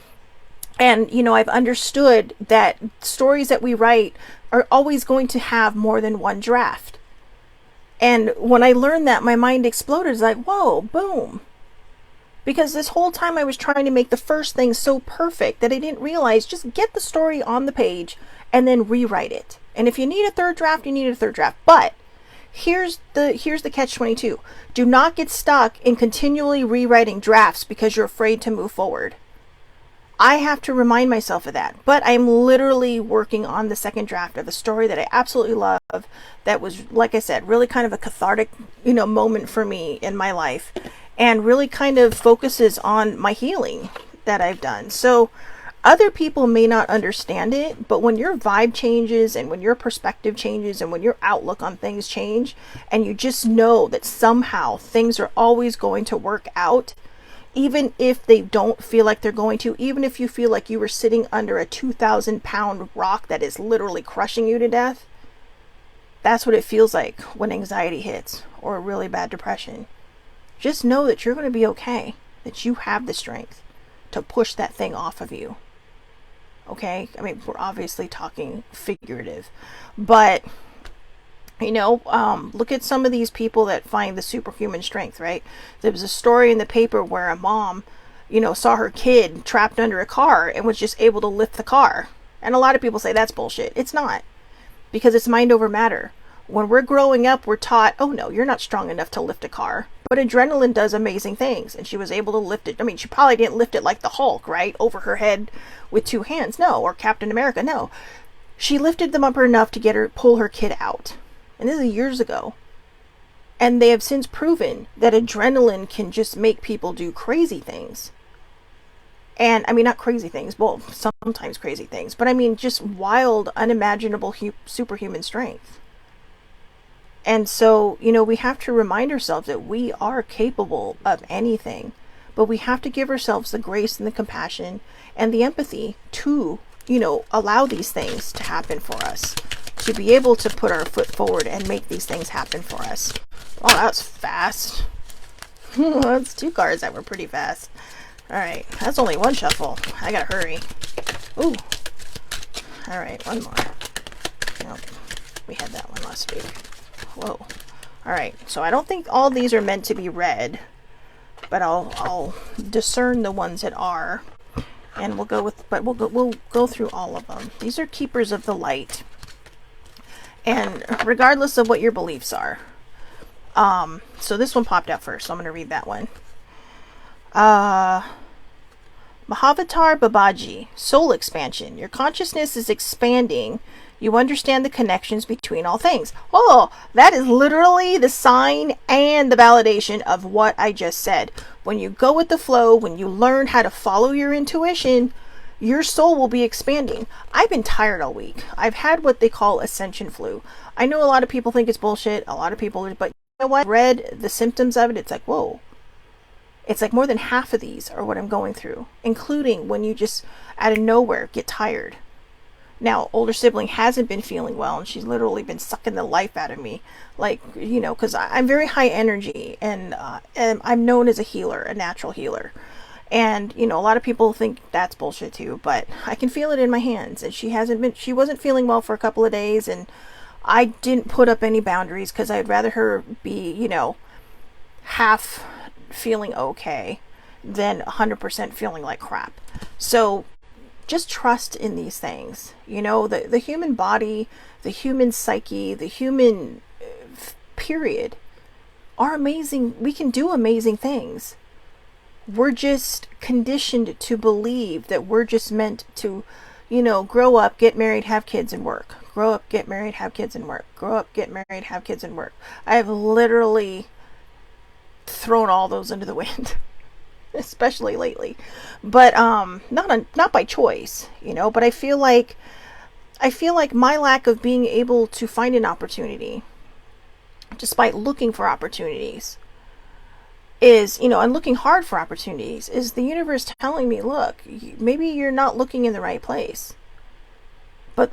and, you know, I've understood that stories that we write are always going to have more than one draft. And when I learned that, my mind exploded. It's like, whoa, boom. Because this whole time I was trying to make the first thing so perfect that I didn't realize, just get the story on the page and then rewrite it. And if you need a third draft, you need a third draft. But here's the catch-22. Do not get stuck in continually rewriting drafts because you're afraid to move forward. I have to remind myself of that. But I'm literally working on the second draft of a story that I absolutely love. That was, like I said, really kind of a cathartic, you know, moment for me in my life. And really kind of focuses on my healing that I've done. So other people may not understand it, but when your vibe changes and when your perspective changes and when your outlook on things change, and you just know that somehow things are always going to work out, even if they don't feel like they're going to, even if you feel like you were sitting under a 2,000-pound rock that is literally crushing you to death, that's what it feels like when anxiety hits or a really bad depression. Just know that you're going to be okay, that you have the strength to push that thing off of you. Okay? I mean, we're obviously talking figurative, but you know, look at some of these people that find the superhuman strength, right? There was a story in the paper where a mom, you know, saw her kid trapped under a car and was just able to lift the car. And a lot of people say that's bullshit. It's not, because it's mind over matter. When we're growing up, we're taught, oh no, you're not strong enough to lift a car. But adrenaline does amazing things, and she was able to lift it. I mean, she probably didn't lift it like the Hulk, right? Over her head with two hands. No. Or Captain America. No. She lifted them up enough to pull her kid out. And this is years ago. And they have since proven that adrenaline can just make people do crazy things. And I mean, not crazy things, well, sometimes crazy things, but I mean, just wild, unimaginable, superhuman strength. And so, we have to remind ourselves that we are capable of anything, but we have to give ourselves the grace and the compassion and the empathy to, allow these things to happen for us, to be able to put our foot forward and make these things happen for us. Oh, that was fast. That's 2 cards that were pretty fast. Alright, that's only 1 shuffle. I gotta hurry. Ooh. Alright, 1 more. Nope. We had that one last week. Whoa. Alright, so I don't think all these are meant to be read, but I'll discern the ones that are. And we'll go through all of them. These are keepers of the light. And regardless of what your beliefs are. So this one popped out first, so I'm going to read that one. Mahavatar Babaji, soul expansion. Your consciousness is expanding. You understand the connections between all things. Oh, that is literally the sign and the validation of what I just said. When you go with the flow, when you learn how to follow your intuition, your soul will be expanding. I've been tired all week. I've had what they call ascension flu. I know a lot of people think it's bullshit. A lot of people, but you know what? I read the symptoms of it. It's like, whoa. It's like more than half of these are what I'm going through, including when you just out of nowhere get tired. Now, older sibling hasn't been feeling well, and she's literally been sucking the life out of me. Like, because I'm very high energy, and I'm known as a healer, a natural healer. And, a lot of people think that's bullshit too, but I can feel it in my hands. And she wasn't feeling well for a couple of days, and I didn't put up any boundaries because I'd rather her be, half feeling okay than 100% feeling like crap. So just trust in these things. The human body, the human psyche, the human period are amazing. We can do amazing things. We're just conditioned to believe that we're just meant to, grow up, get married, have kids, and work. Grow up, get married, have kids, and work. Grow up, get married, have kids, and work. I have literally thrown all those into the wind. Especially lately, but not by choice, but I feel like my lack of being able to find an opportunity despite looking for opportunities is, and looking hard for opportunities, is the universe telling me, look, maybe you're not looking in the right place, but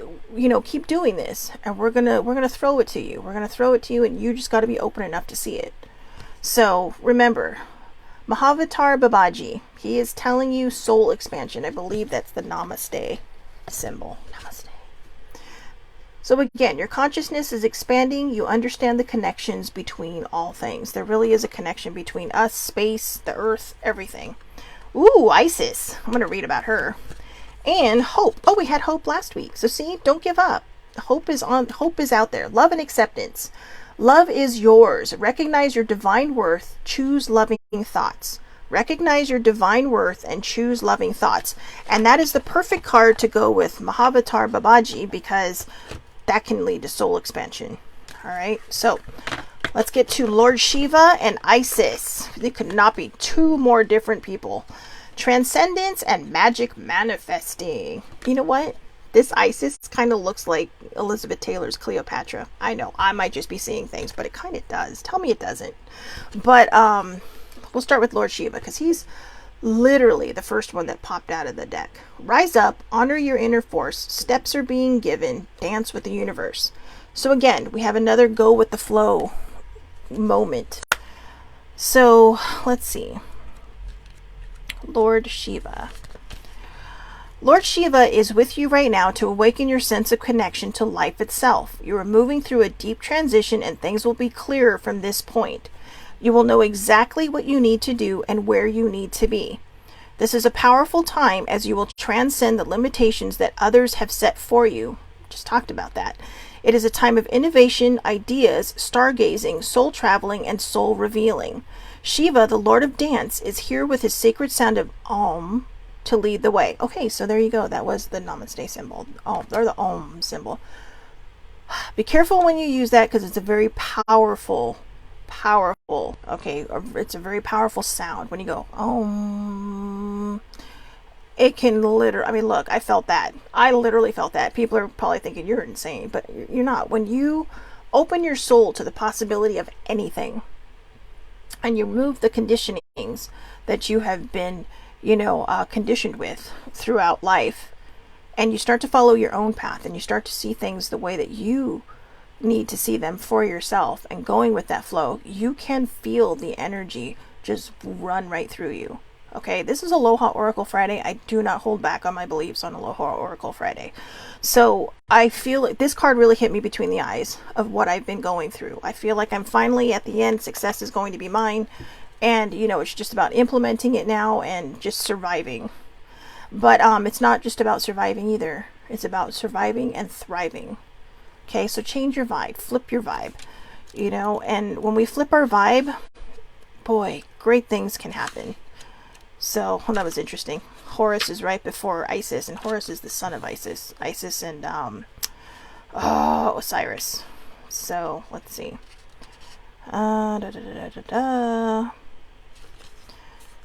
keep doing this, and we're gonna throw it to you. We're gonna throw it to you, and you just got to be open enough to see it. So remember, Mahavatar Babaji, he is telling you soul expansion. I believe that's the Namaste symbol. Namaste. So again, your consciousness is expanding. You understand the connections between all things. There really is a connection between us, space, the earth, everything. Ooh, Isis. I'm going to read about her. And hope. Oh, we had hope last week. So see, don't give up. Hope is out there. Love and acceptance. Love is yours. Recognize your divine worth. Choose loving thoughts. Recognize your divine worth and choose loving thoughts. And that is the perfect card to go with Mahavatar Babaji, because that can lead to soul expansion. All right. So let's get to Lord Shiva and Isis. They could not be 2 more different people. Transcendence and magic manifesting. You know what? This Isis kind of looks like Elizabeth Taylor's Cleopatra. I know, I might just be seeing things, but it kind of does. Tell me it doesn't. But we'll start with Lord Shiva, because he's literally the first one that popped out of the deck. Rise up, honor your inner force. Steps are being given. Dance with the universe. So again, we have another go with the flow moment. So let's see. Lord Shiva. Lord Shiva is with you right now to awaken your sense of connection to life itself. You are moving through a deep transition, and things will be clearer from this point. You will know exactly what you need to do and where you need to be. This is a powerful time as you will transcend the limitations that others have set for you. Just talked about that. It is a time of innovation, ideas, stargazing, soul traveling, and soul revealing. Shiva, the Lord of Dance, is here with his sacred sound of Om to lead the way. Okay, so there you go. That was the Namaste symbol, or the Om symbol. Be careful when you use that, because it's a very powerful powerful. Okay, it's a very powerful sound when you go, it can literally, I mean, look, I felt that. I literally felt that. People are probably thinking you're insane, but you're not. When you open your soul to the possibility of anything and you remove the conditionings that you have been, conditioned with throughout life, and you start to follow your own path and you start to see things the way that you need to see them for yourself and going with that flow, you can feel the energy just run right through you. Okay, this is Aloha Oracle Friday. I do not hold back on my beliefs on Aloha Oracle Friday. So I feel like this card really hit me between the eyes of what I've been going through. I feel like I'm finally at the end. Success is going to be mine. And, it's just about implementing it now and just surviving. But it's not just about surviving either. It's about surviving and thriving. Okay, so change your vibe. Flip your vibe. And when we flip our vibe, boy, great things can happen. So, that was interesting. Horus is right before Isis, and Horus is the son of Isis. Isis and, Osiris. So, let's see.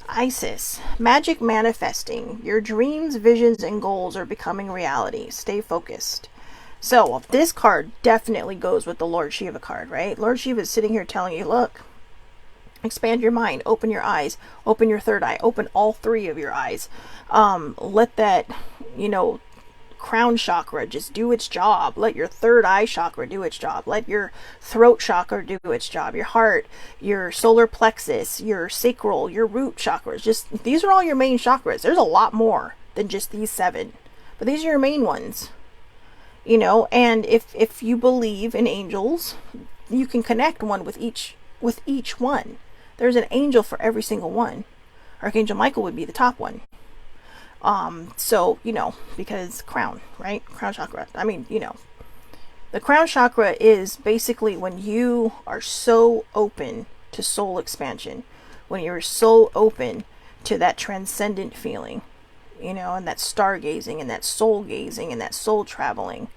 Isis. Magic manifesting. Your dreams, visions, and goals are becoming reality. Stay focused. So, this card definitely goes with the Lord Shiva card, right? Lord Shiva is sitting here telling you, look, expand your mind, open your eyes, open your third eye, open all three of your eyes. Let that, crown chakra just do its job. Let your third eye chakra do its job. Let your throat chakra do its job. Your heart, your solar plexus, your sacral, your root chakras. Just, these are all your main chakras. There's a lot more than just these 7, but these are your main ones. And if you believe in angels, you can connect one with each one. There's an angel for every single one. Archangel Michael would be the top one. So, because crown, right? Crown chakra. I mean, the crown chakra is basically when you are so open to soul expansion, when you're so open to that transcendent feeling, and that stargazing and that soul gazing and that soul traveling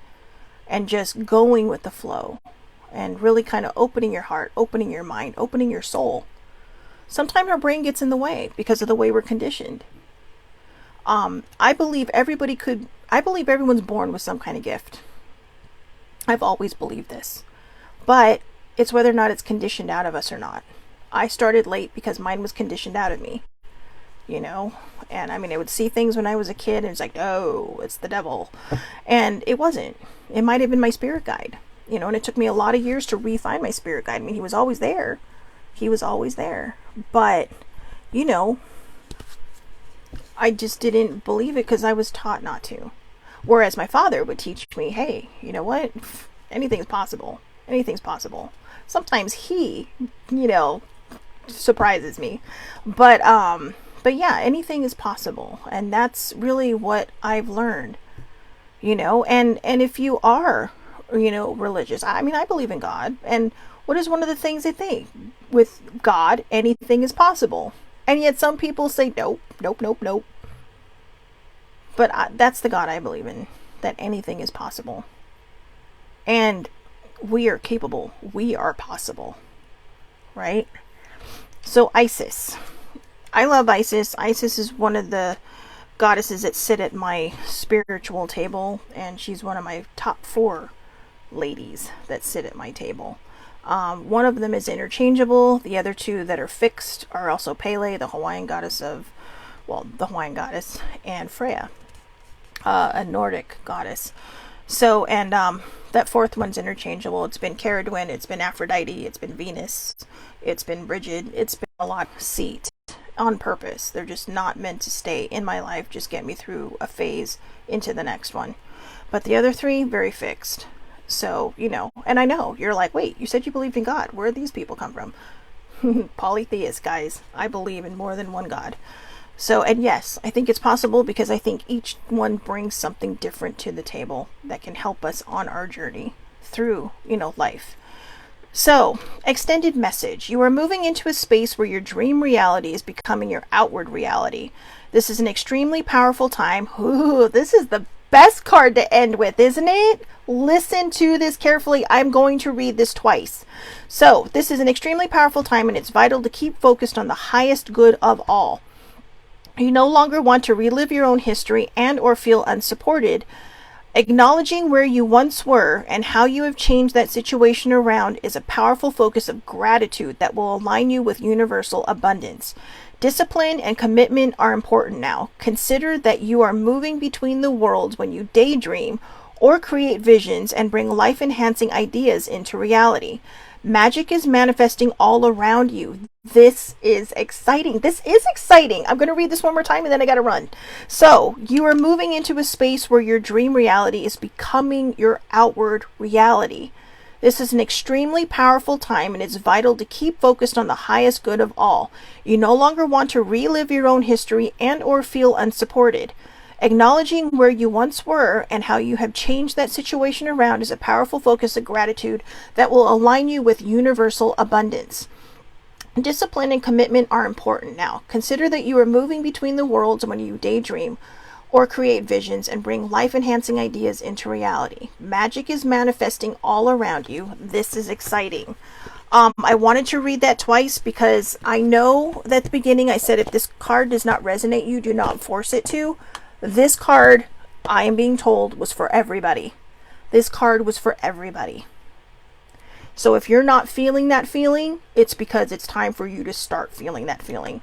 and just going with the flow and really kind of opening your heart, opening your mind, opening your soul. Sometimes our brain gets in the way because of the way we're conditioned. I believe everyone's born with some kind of gift. I've always believed this, but it's whether or not it's conditioned out of us or not. I started late because mine was conditioned out of me, and I mean, I would see things when I was a kid and it's like, oh, it's the devil. And it wasn't. It might have been my spirit guide, and it took me a lot of years to re-find my spirit guide. I mean, he was always there. But, I just didn't believe it because I was taught not to. Whereas my father would teach me, hey, you know what? Anything's possible. Anything's possible. Sometimes he, surprises me. But yeah, anything is possible. And that's really what I've learned, and if you are, religious, I mean, I believe in God. And what is one of the things they think? With God, anything is possible. And yet some people say, nope. But that's the God I believe in, that anything is possible. And we are capable. We are possible. Right? So Isis. I love Isis. Isis is one of the goddesses that sit at my spiritual table. And she's one of my top 4 ladies that sit at my table. One of them is interchangeable. The other 2 that are fixed are also Pele, the Hawaiian goddess, and Freya, a Nordic goddess. So, and that 4th one's interchangeable. It's been Caradwyn, it's been Aphrodite, it's been Venus, it's been Bridget, it's been a lot of seat on purpose. They're just not meant to stay in my life, just get me through a phase into the next one. But the other 3, very fixed. So, and I know you're like, wait, you said you believed in God. Where did these people come from? Polytheists, guys. I believe in more than one God. So, and yes, I think it's possible because I think each one brings something different to the table that can help us on our journey through, life. So, extended message. You are moving into a space where your dream reality is becoming your outward reality. This is an extremely powerful time. Ooh, this is the best card to end with, isn't it? Listen to this carefully. I'm going to read this twice. So, this is an extremely powerful time, and it's vital to keep focused on the highest good of all. You no longer want to relive your own history and or feel unsupported. Acknowledging where you once were and how you have changed that situation around is a powerful focus of gratitude that will align you with universal abundance. Discipline and commitment are important now. Consider that you are moving between the worlds when you daydream or create visions and bring life-enhancing ideas into reality. Magic is manifesting all around you. This is exciting. This is exciting. I'm going to read this one more time and then I got to run. So, you are moving into a space where your dream reality is becoming your outward reality. This is an extremely powerful time, and it's vital to keep focused on the highest good of all. You no longer want to relive your own history and or feel unsupported. Acknowledging where you once were and how you have changed that situation around is a powerful focus of gratitude that will align you with universal abundance. Discipline and commitment are important now. Consider that you are moving between the worlds when you daydream or create visions and bring life-enhancing ideas into reality. Magic is manifesting all around you. This is exciting. I wanted to read that twice because I know that at the beginning I said if this card does not resonate you, do not force it to. This card, I am being told, was for everybody. This card was for everybody. So if you're not feeling that feeling, it's because it's time for you to start feeling that feeling.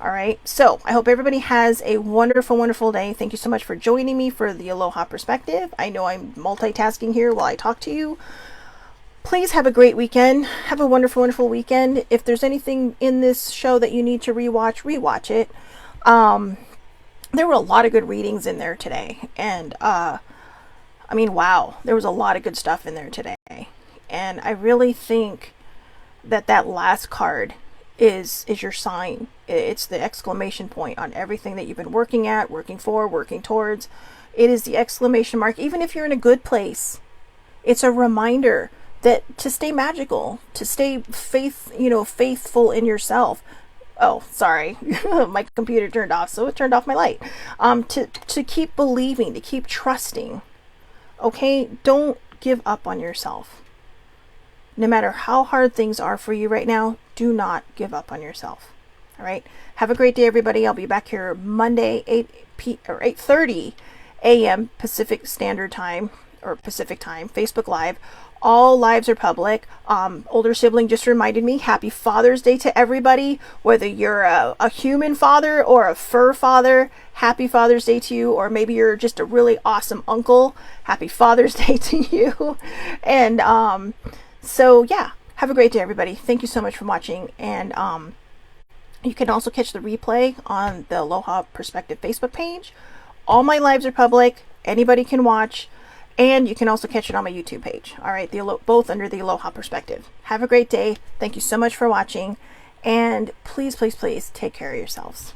All right. So I hope everybody has a wonderful, wonderful day. Thank you so much for joining me for the Aloha Perspective. I know I'm multitasking here while I talk to you. Please have a great weekend. Have a wonderful, wonderful weekend. If there's anything in this show that you need to rewatch it. There were a lot of good readings in there today. And, I mean, wow, there was a lot of good stuff in there today. And I really think that that last card is your sign. It's the exclamation point on everything that you've been working at, working for, working towards. It is the exclamation mark. Even if you're in a good place, it's a reminder that to stay magical, to stay faithful in yourself. Oh, sorry. My computer turned off, so it turned off my light. To keep believing, to keep trusting. Okay? Don't give up on yourself. No matter how hard things are for you right now, do not give up on yourself. All right? Have a great day, everybody. I'll be back here Monday, 8:30 a.m. Pacific Standard Time, or Pacific Time, Facebook Live. All lives are public. Older sibling just reminded me, happy Father's Day to everybody. Whether you're a human father or a fur father, happy Father's Day to you. Or maybe you're just a really awesome uncle, happy Father's Day to you. And so yeah, have a great day, everybody. Thank you so much for watching. And you can also catch the replay on the Aloha Perspective Facebook page. All my lives are public. Anybody can watch. And you can also catch it on my YouTube page. All right, both under the Aloha Perspective. Have a great day. Thank you so much for watching. And please, please, please take care of yourselves.